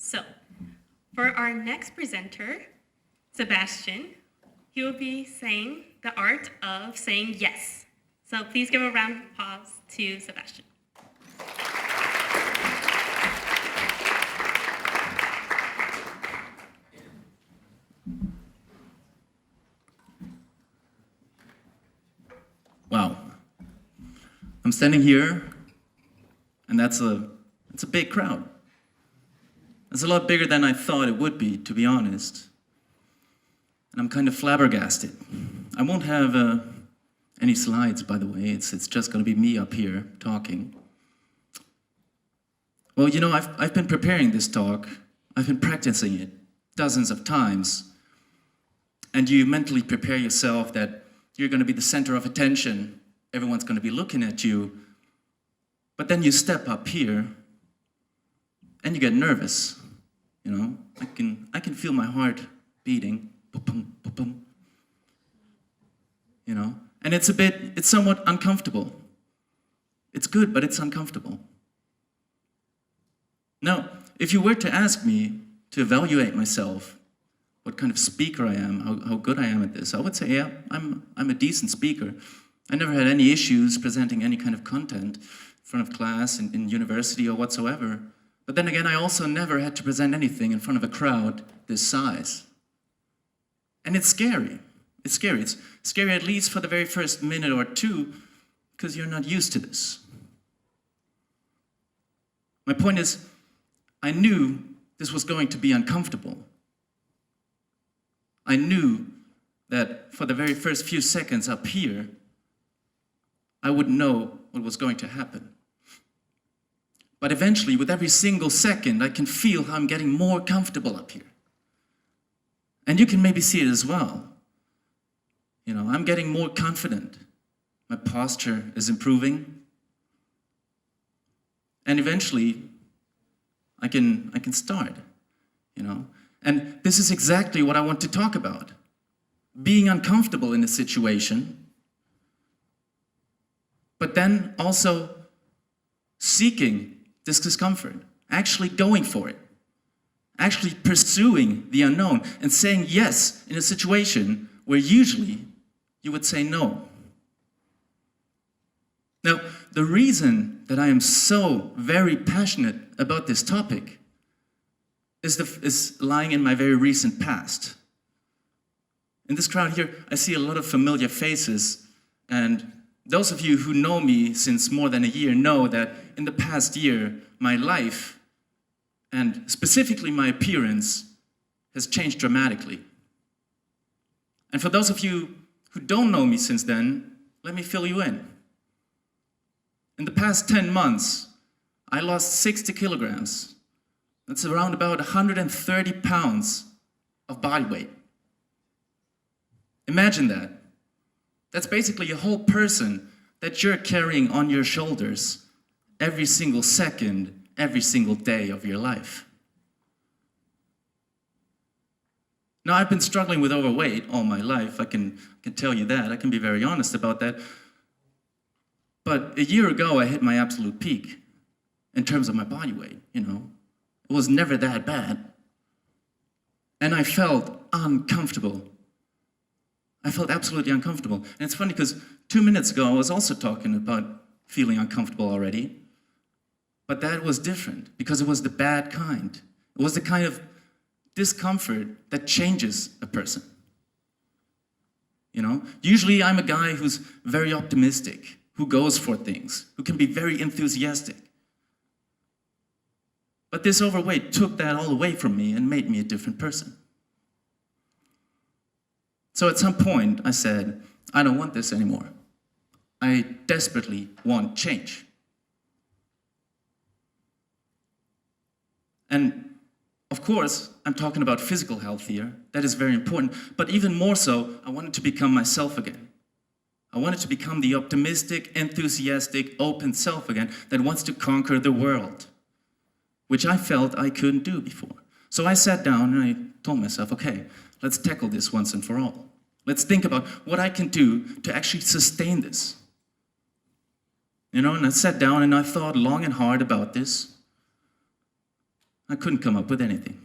So, for our next presenter, Sebastian, he will be saying the art of saying yes. So please give a round of applause to Sebastian. Wow. I'm standing here, and it's a big crowd. It's a lot bigger than I thought it would be, to be honest. And I'm kind of flabbergasted. I won't have any slides, by the way. It's just going to be me up here talking. Well, you know, I've been preparing this talk. I've been practicing it dozens of times. And you mentally prepare yourself that you're going to be the center of attention. Everyone's going to be looking at you. But then you step up here, and you get nervous. You know, I can feel my heart beating. Boom, boom, boom. You know, and it's somewhat uncomfortable. It's good, but it's uncomfortable. Now, if you were to ask me to evaluate myself, what kind of speaker I am, how good I am at this, I would say, yeah, I'm a decent speaker. I never had any issues presenting any kind of content in front of class, in university or whatsoever. But then again, I also never had to present anything in front of a crowd this size. And it's scary. It's scary. It's scary at least for the very first minute or two, because you're not used to this. My point is, I knew this was going to be uncomfortable. I knew that for the very first few seconds up here, I wouldn't know what was going to happen. But eventually, with every single second, I can feel how I'm getting more comfortable up here. And you can maybe see it as well. You know, I'm getting more confident. My posture is improving. And eventually, I can start, you know. And this is exactly what I want to talk about. Being uncomfortable in a situation, but then also seeking this discomfort, actually going for it, actually pursuing the unknown and saying yes in a situation where usually you would say no. Now, the reason that I am so very passionate about this topic is lying in my very recent past. In this crowd here, I see a lot of familiar faces, and those of you who know me since more than a year know that in the past year, my life, and specifically my appearance, has changed dramatically. And for those of you who don't know me since then, let me fill you in. In the past 10 months, I lost 60 kilograms. That's around about 130 pounds of body weight. Imagine that. That's basically a whole person that you're carrying on your shoulders every single second, every single day of your life. Now, I've been struggling with overweight all my life. I can tell you that. I can be very honest about that. But a year ago, I hit my absolute peak in terms of my body weight, you know. It was never that bad. And I felt uncomfortable. I felt absolutely uncomfortable. And it's funny because 2 minutes ago, I was also talking about feeling uncomfortable already. But that was different because it was the bad kind. It was the kind of discomfort that changes a person. You know, usually I'm a guy who's very optimistic, who goes for things, who can be very enthusiastic. But this overweight took that all away from me and made me a different person. So at some point, I said, I don't want this anymore. I desperately want change. And of course, I'm talking about physical health here. That is very important. But even more so, I wanted to become myself again. I wanted to become the optimistic, enthusiastic, open self again that wants to conquer the world, which I felt I couldn't do before. So I sat down and I told myself, okay, let's tackle this once and for all. Let's think about what I can do to actually sustain this. You know, and I sat down and I thought long and hard about this. I couldn't come up with anything.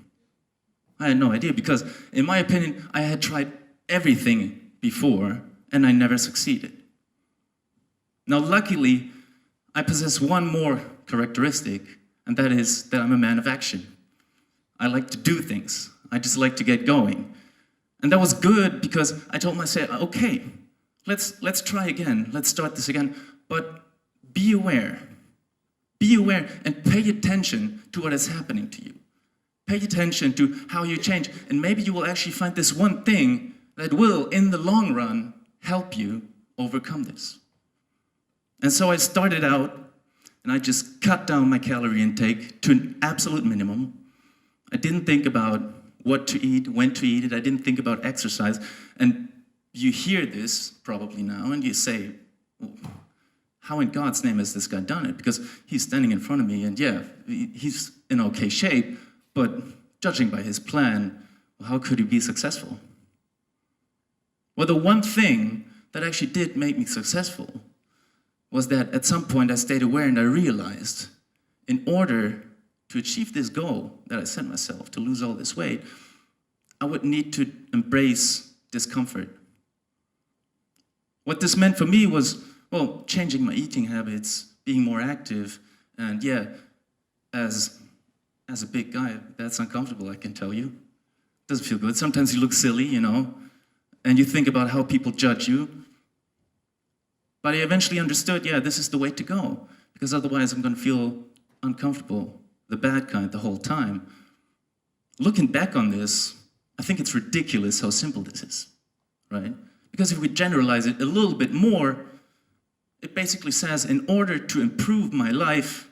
I had no idea because, in my opinion, I had tried everything before and I never succeeded. Now, luckily, I possess one more characteristic, and that is that I'm a man of action. I like to do things. I just like to get going. And that was good because I told myself, okay, let's try again. Let's start this again. But be aware. Be aware and pay attention to what is happening to you. Pay attention to how you change. And maybe you will actually find this one thing that will, in the long run, help you overcome this. And so I started out and I just cut down my calorie intake to an absolute minimum. I didn't think about what to eat, when to eat it. I didn't think about exercise. And you hear this probably now and you say, well, how in God's name has this guy done it? Because he's standing in front of me and yeah, he's in okay shape, but judging by his plan, well, how could he be successful? Well, the one thing that actually did make me successful was that at some point I stayed aware and I realized in order to achieve this goal that I set myself, to lose all this weight, I would need to embrace discomfort. What this meant for me was, well, changing my eating habits, being more active, and yeah, as a big guy, that's uncomfortable, I can tell you. Doesn't feel good. Sometimes you look silly, you know, and you think about how people judge you. But I eventually understood, yeah, this is the way to go, because otherwise I'm going to feel uncomfortable, the bad kind, the whole time. Looking back on this, I think it's ridiculous how simple this is, right? Because if we generalize it a little bit more, it basically says, in order to improve my life,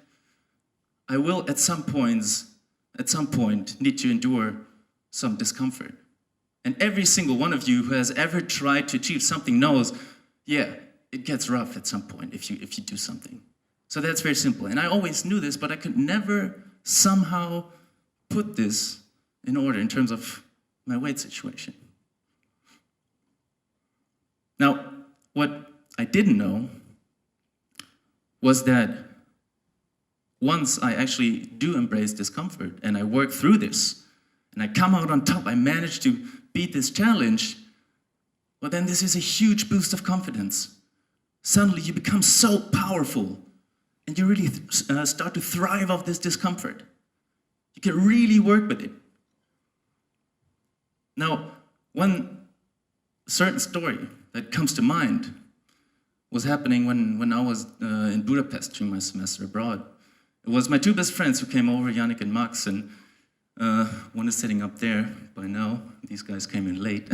I will at some point need to endure some discomfort. And every single one of you who has ever tried to achieve something knows, yeah, it gets rough at some point if you do something. So that's very simple. And I always knew this, but I could never somehow put this in order in terms of my weight situation. Now, what I didn't know was that once I actually do embrace discomfort and I work through this and I come out on top, I manage to beat this challenge, well then this is a huge boost of confidence. Suddenly you become so powerful and you really start to thrive off this discomfort. You can really work with it. Now, one certain story that comes to mind was happening when I was in Budapest during my semester abroad. It was my two best friends who came over, Yannick and Max, and one is sitting up there by now. These guys came in late.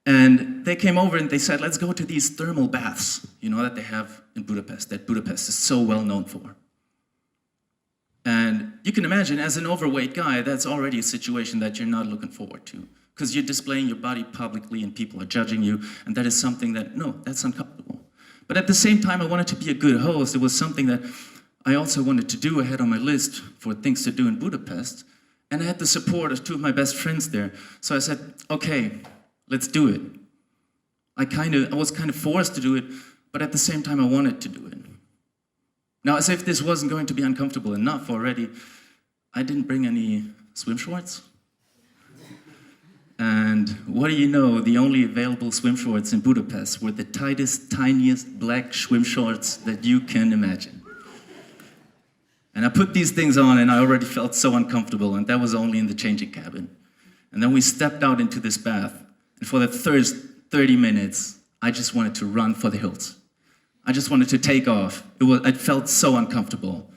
And they came over and they said, let's go to these thermal baths, you know, that they have in Budapest, that Budapest is so well known for. And you can imagine, as an overweight guy, that's already a situation that you're not looking forward to, because you're displaying your body publicly and people are judging you, and that is something that, no, that's uncomfortable. But at the same time, I wanted to be a good host. It was something that I also wanted to do. I had on my list for things to do in Budapest, and I had the support of two of my best friends there. So I said, okay, let's do it. I was kind of forced to do it, but at the same time, I wanted to do it. Now, as if this wasn't going to be uncomfortable enough already, I didn't bring any swim shorts. And what do you know, the only available swim shorts in Budapest were the tightest, tiniest black swim shorts that you can imagine. And I put these things on and I already felt so uncomfortable, and that was only in the changing cabin. And then we stepped out into this bath, and for the first 30 minutes, I just wanted to run for the hills. I just wanted to take off. I felt so uncomfortable.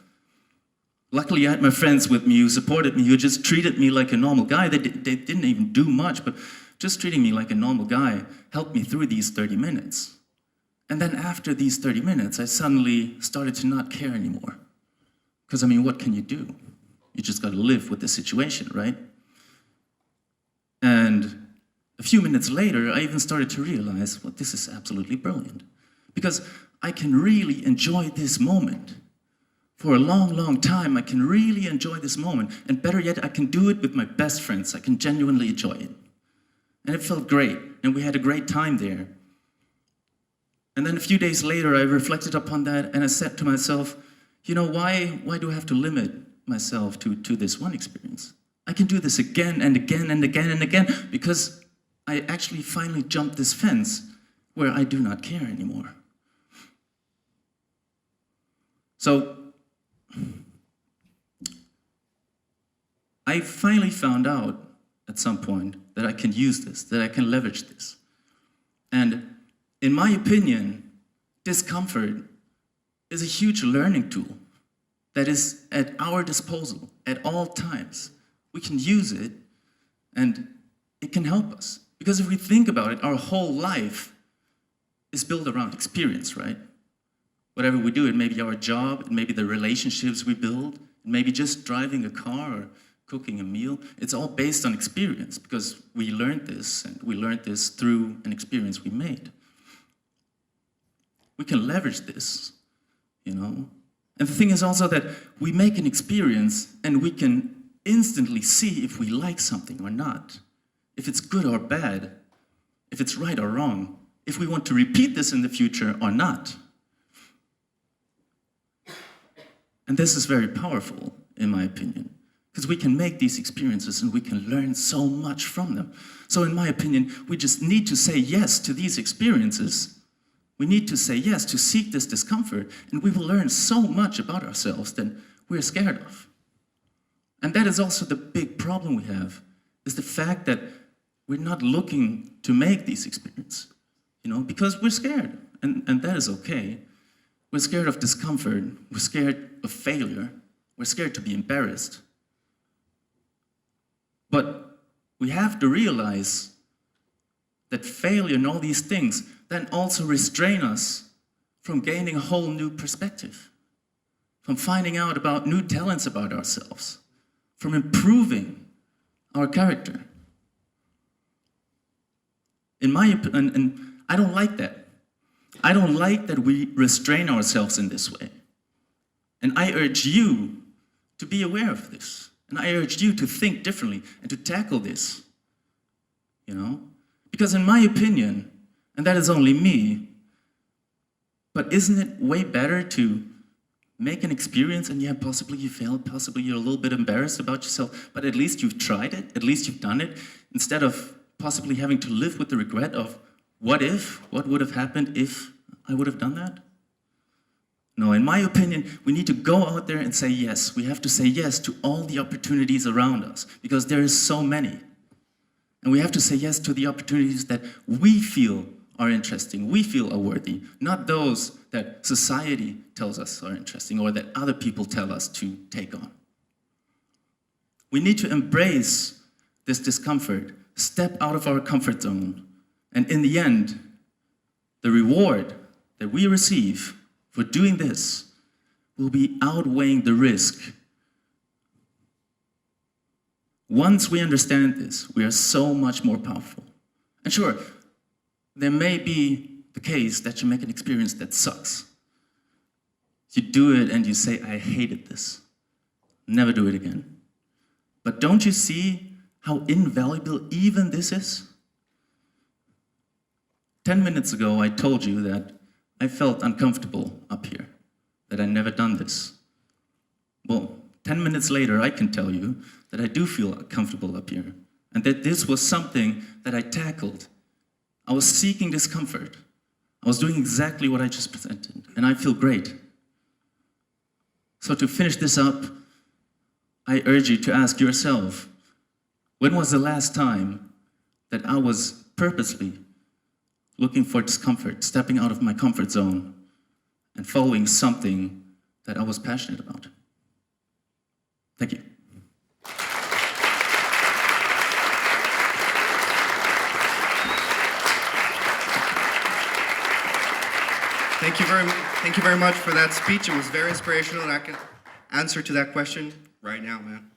Luckily, I had my friends with me who supported me, who just treated me like a normal guy. They didn't even do much, but just treating me like a normal guy helped me through these 30 minutes. And then after these 30 minutes, I suddenly started to not care anymore. Because, I mean, what can you do? You just got to live with the situation, right? And a few minutes later, I even started to realize, well, this is absolutely brilliant. Because I can really enjoy this moment. For a long, long time, I can really enjoy this moment. And better yet, I can do it with my best friends. I can genuinely enjoy it. And it felt great. And we had a great time there. And then a few days later, I reflected upon that and I said to myself, Why do I have to limit myself to this one experience? I can do this again and again and again and again because I actually finally jumped this fence where I do not care anymore. So I finally found out at some point that I can use this, that I can leverage this. And in my opinion, discomfort is a huge learning tool that is at our disposal at all times. We can use it and it can help us. Because if we think about it, our whole life is built around experience, right? Whatever we do, it may be our job, it may be the relationships we build, it may be just driving a car or cooking a meal. It's all based on experience because we learned this, and we learned this through an experience we made. We can leverage this, And the thing is also that we make an experience and we can instantly see if we like something or not, if it's good or bad, if it's right or wrong, if we want to repeat this in the future or not. And this is very powerful, in my opinion, because we can make these experiences and we can learn so much from them. So in my opinion, we just need to say yes to these experiences. We need to say yes to seek this discomfort, and we will learn so much about ourselves that we're scared of. And that is also the big problem we have, is the fact that we're not looking to make these experiences, because we're scared, and that is okay. We're scared of discomfort, we're scared of failure, we're scared to be embarrassed. But we have to realize that failure and all these things then also restrain us from gaining a whole new perspective, from finding out about new talents about ourselves, from improving our character. In my opinion, and I don't like that. I don't like that we restrain ourselves in this way. And I urge you to be aware of this. And I urge you to think differently and to tackle this. Because in my opinion, and that is only me, but isn't it way better to make an experience and possibly you failed, possibly you're a little bit embarrassed about yourself, but at least you've tried it, at least you've done it, instead of possibly having to live with the regret of what would have happened if I would have done that? No, in my opinion, we need to go out there and say yes. We have to say yes to all the opportunities around us because there is so many. And we have to say yes to the opportunities that we feel are interesting, we feel are worthy, not those that society tells us are interesting or that other people tell us to take on. We need to embrace this discomfort, step out of our comfort zone, and in the end, the reward that we receive for doing this will be outweighing the risk. Once we understand this, we are so much more powerful. And sure, there may be the case that you make an experience that sucks. You do it and you say, I hated this. Never do it again. But don't you see how invaluable even this is? 10 minutes ago, I told you that I felt uncomfortable up here, that I'd never done this. Well, 10 minutes later, I can tell you that I do feel comfortable up here, and that this was something that I tackled. I was seeking discomfort. I was doing exactly what I just presented, and I feel great. So to finish this up, I urge you to ask yourself, when was the last time that I was purposely looking for discomfort, stepping out of my comfort zone, and following something that I was passionate about? Thank you. Thank you very much for that speech. It was very inspirational, and I can answer to that question right now, man.